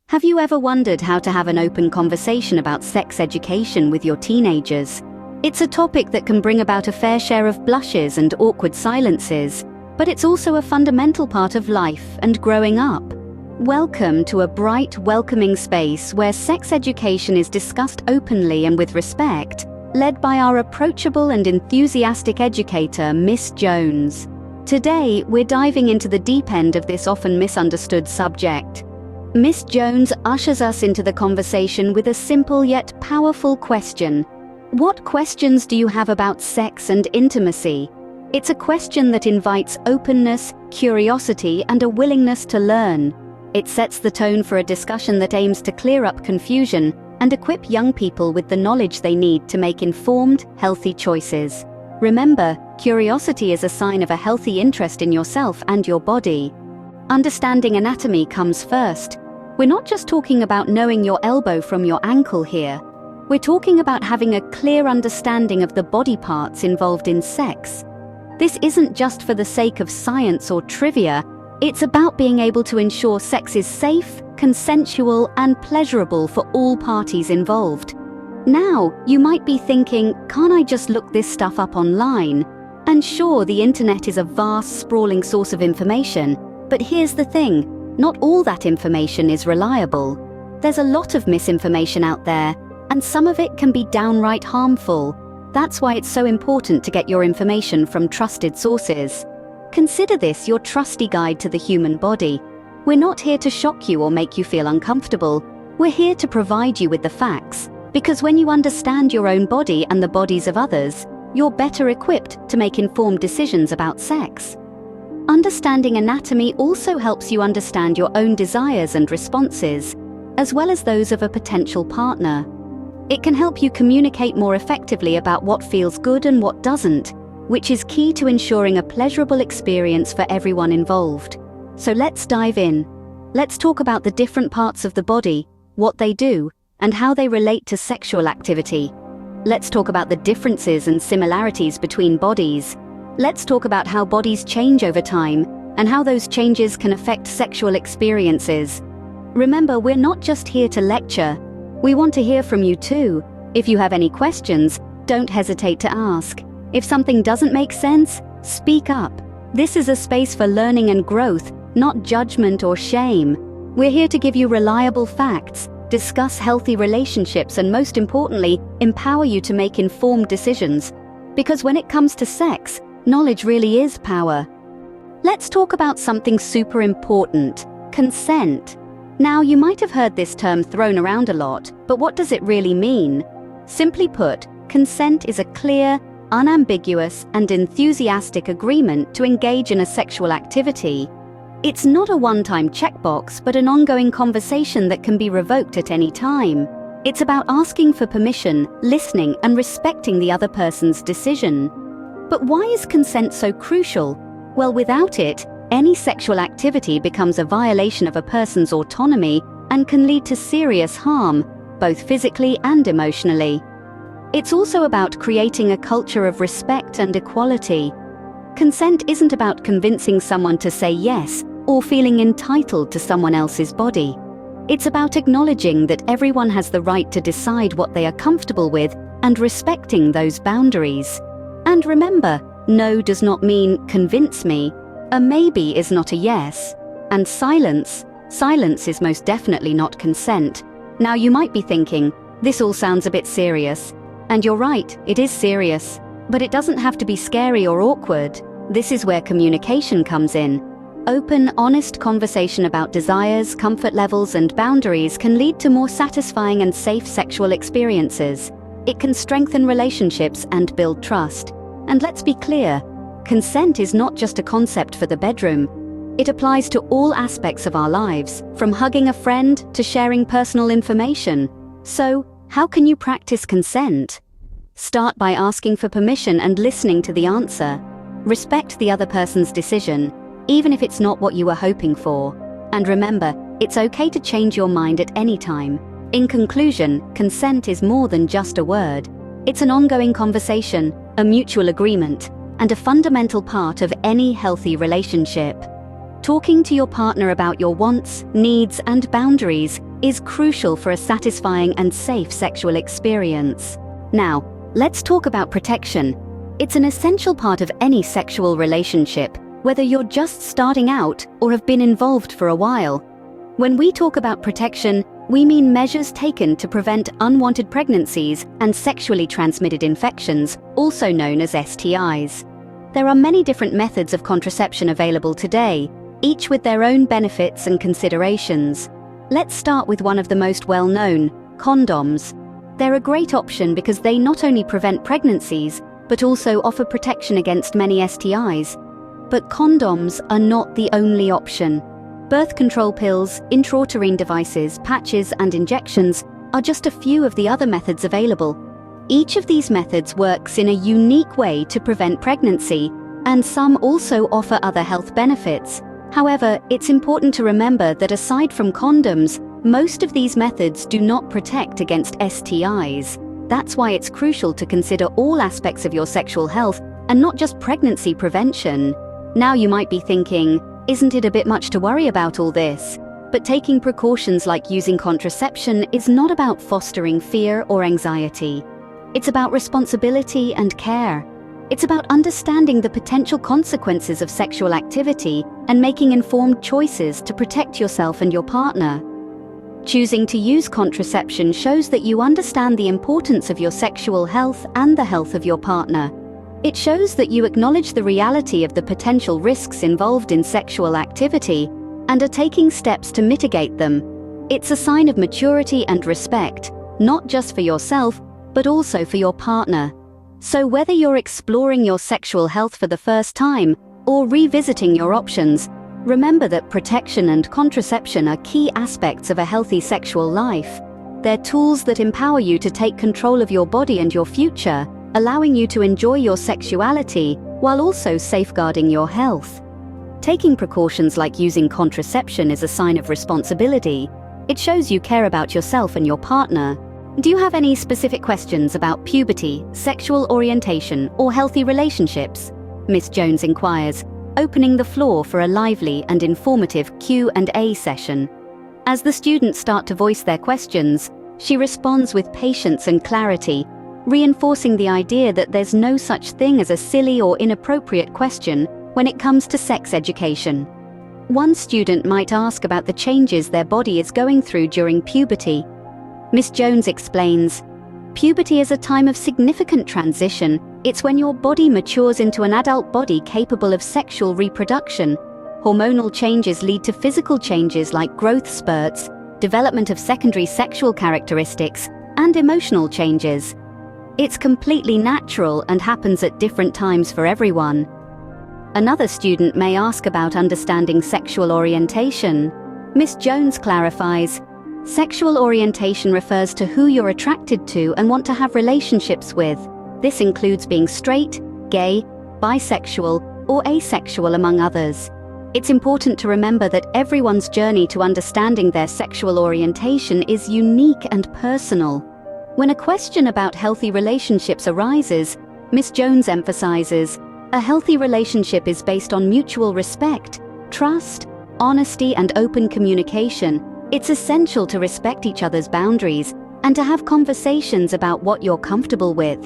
Have you ever wondered how to have an open conversation about sex education with your teenagers? It's a topic that can bring about a fair share of blushes and awkward silences, but it's also a fundamental part of life and growing up. Welcome to a bright, welcoming space where sex education is discussed openly and with respect, led by our approachable and enthusiastic educator, Miss Jones. Today, we're diving into the deep end of this often misunderstood subject. Miss Jones ushers us into the conversation with a simple yet powerful question. What questions do you have about sex and intimacy? It's a question that invites openness, curiosity, and a willingness to learn. It sets the tone for a discussion that aims to clear up confusion and equip young people with the knowledge they need to make informed, healthy choices. Remember, curiosity is a sign of a healthy interest in yourself and your body. Understanding anatomy comes first. We're not just talking about knowing your elbow from your ankle here. We're talking about having a clear understanding of the body parts involved in sex. This isn't just for the sake of science or trivia. It's about being able to ensure sex is safe, consensual, and pleasurable for all parties involved. Now, you might be thinking, can't I just look this stuff up online? And sure, the internet is a vast, sprawling source of information. But here's the thing, not all that information is reliable. There's a lot of misinformation out there, and some of it can be downright harmful. That's why it's so important to get your information from trusted sources. Consider this your trusty guide to the human body. We're not here to shock you or make you feel uncomfortable. We're here to provide you with the facts, because when you understand your own body and the bodies of others, you're better equipped to make informed decisions about sex. Understanding anatomy also helps you understand your own desires and responses, as well as those of a potential partner. It can help you communicate more effectively about what feels good and what doesn't, which is key to ensuring a pleasurable experience for everyone involved. So let's dive in. Let's talk about the different parts of the body, what they do, and how they relate to sexual activity. Let's talk about the differences and similarities between bodies. Let's talk about how bodies change over time and how those changes can affect sexual experiences. Remember, we're not just here to lecture. We want to hear from you too. If you have any questions, don't hesitate to ask. If something doesn't make sense, speak up. This is a space for learning and growth, not judgment or shame. We're here to give you reliable facts, discuss healthy relationships, and most importantly, empower you to make informed decisions. Because when it comes to sex, knowledge really is power. Let's talk about something super important: consent. Now, you might have heard this term thrown around a lot, but what does it really mean? Simply put, consent is a clear, unambiguous, and enthusiastic agreement to engage in a sexual activity. It's not a one-time checkbox, but an ongoing conversation that can be revoked at any time. It's about asking for permission, listening, and respecting the other person's decision. But why is consent so crucial? Well, without it, any sexual activity becomes a violation of a person's autonomy and can lead to serious harm, both physically and emotionally. It's also about creating a culture of respect and equality. Consent isn't about convincing someone to say yes or feeling entitled to someone else's body. It's about acknowledging that everyone has the right to decide what they are comfortable with and respecting those boundaries. And remember, no does not mean convince me. A maybe is not a yes. And silence is most definitely not consent. Now, you might be thinking, this all sounds a bit serious. And you're right, it is serious. But it doesn't have to be scary or awkward. This is where communication comes in. Open, honest conversation about desires, comfort levels, and boundaries can lead to more satisfying and safe sexual experiences. It can strengthen relationships and build trust. And let's be clear, consent is not just a concept for the bedroom. It applies to all aspects of our lives, from hugging a friend to sharing personal information. So, how can you practice consent? Start by asking for permission and listening to the answer. Respect the other person's decision, even if it's not what you were hoping for. And remember, it's okay to change your mind at any time. In conclusion, consent is more than just a word. It's an ongoing conversation, a mutual agreement, and a fundamental part of any healthy relationship. Talking to your partner about your wants, needs, and boundaries is crucial for a satisfying and safe sexual experience. Now, let's talk about protection. It's an essential part of any sexual relationship, whether you're just starting out or have been involved for a while. When we talk about protection, we mean measures taken to prevent unwanted pregnancies and sexually transmitted infections, also known as STIs. There are many different methods of contraception available today, each with their own benefits and considerations. Let's start with one of the most well-known, condoms. They're a great option because they not only prevent pregnancies, but also offer protection against many STIs. But condoms are not the only option. Birth control pills, intrauterine devices, patches, and injections are just a few of the other methods available. Each of these methods works in a unique way to prevent pregnancy, and some also offer other health benefits. However, it's important to remember that aside from condoms, most of these methods do not protect against STIs. That's why it's crucial to consider all aspects of your sexual health and not just pregnancy prevention. Now you might be thinking, isn't it a bit much to worry about all this? But taking precautions like using contraception is not about fostering fear or anxiety. It's about responsibility and care. It's about understanding the potential consequences of sexual activity and making informed choices to protect yourself and your partner. Choosing to use contraception shows that you understand the importance of your sexual health and the health of your partner. It shows that you acknowledge the reality of the potential risks involved in sexual activity and are taking steps to mitigate them. It's a sign of maturity and respect, not just for yourself, but also for your partner. So whether you're exploring your sexual health for the first time or revisiting your options, remember that protection and contraception are key aspects of a healthy sexual life. They're tools that empower you to take control of your body and your future, allowing you to enjoy your sexuality while also safeguarding your health. Taking precautions like using contraception is a sign of responsibility. It shows you care about yourself and your partner. Do you have any specific questions about puberty, sexual orientation, or healthy relationships? Miss Jones inquires, opening the floor for a lively and informative Q&A session. As the students start to voice their questions, she responds with patience and clarity, reinforcing the idea that there's no such thing as a silly or inappropriate question when it comes to sex education. One student might ask about the changes their body is going through during puberty. Miss Jones explains, puberty is a time of significant transition. It's when your body matures into an adult body capable of sexual reproduction. Hormonal changes lead to physical changes like growth spurts, development of secondary sexual characteristics, and emotional changes. It's completely natural and happens at different times for everyone. Another student may ask about understanding sexual orientation. Miss Jones clarifies, sexual orientation refers to who you're attracted to and want to have relationships with. This includes being straight, gay, bisexual, or asexual, among others. It's important to remember that everyone's journey to understanding their sexual orientation is unique and personal. When a question about healthy relationships arises, Miss Jones emphasizes, a healthy relationship is based on mutual respect, trust, honesty, and open communication. It's essential to respect each other's boundaries and to have conversations about what you're comfortable with.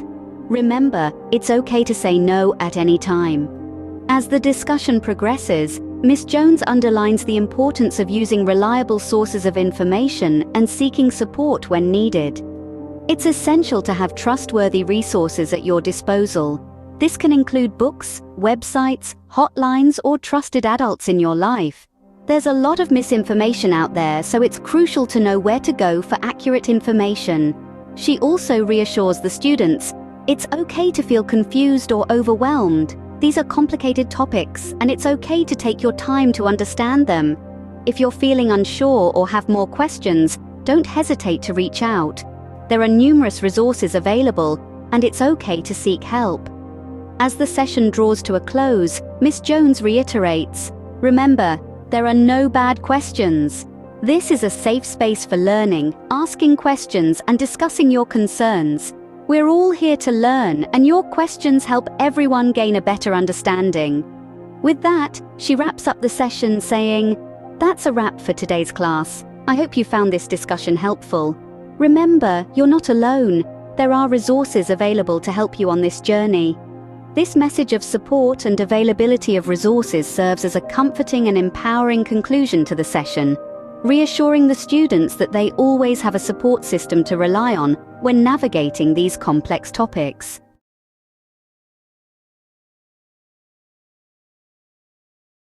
Remember, it's okay to say no at any time. As the discussion progresses, Miss Jones underlines the importance of using reliable sources of information and seeking support when needed. It's essential to have trustworthy resources at your disposal. This can include books, websites, hotlines, or trusted adults in your life. There's a lot of misinformation out there, so it's crucial to know where to go for accurate information. She also reassures the students, it's okay to feel confused or overwhelmed. These are complicated topics, and it's okay to take your time to understand them. If you're feeling unsure or have more questions, don't hesitate to reach out. There are numerous resources available, and it's okay to seek help. As the session draws to a close, Miss Jones reiterates, remember, there are no bad questions. This is a safe space for learning, asking questions, and discussing your concerns. We're all here to learn, and your questions help everyone gain a better understanding. With that, she wraps up the session saying, "That's a wrap for today's class. I hope you found this discussion helpful. Remember, you're not alone. There are resources available to help you on this journey." This message of support and availability of resources serves as a comforting and empowering conclusion to the session, reassuring the students that they always have a support system to rely on when navigating these complex topics.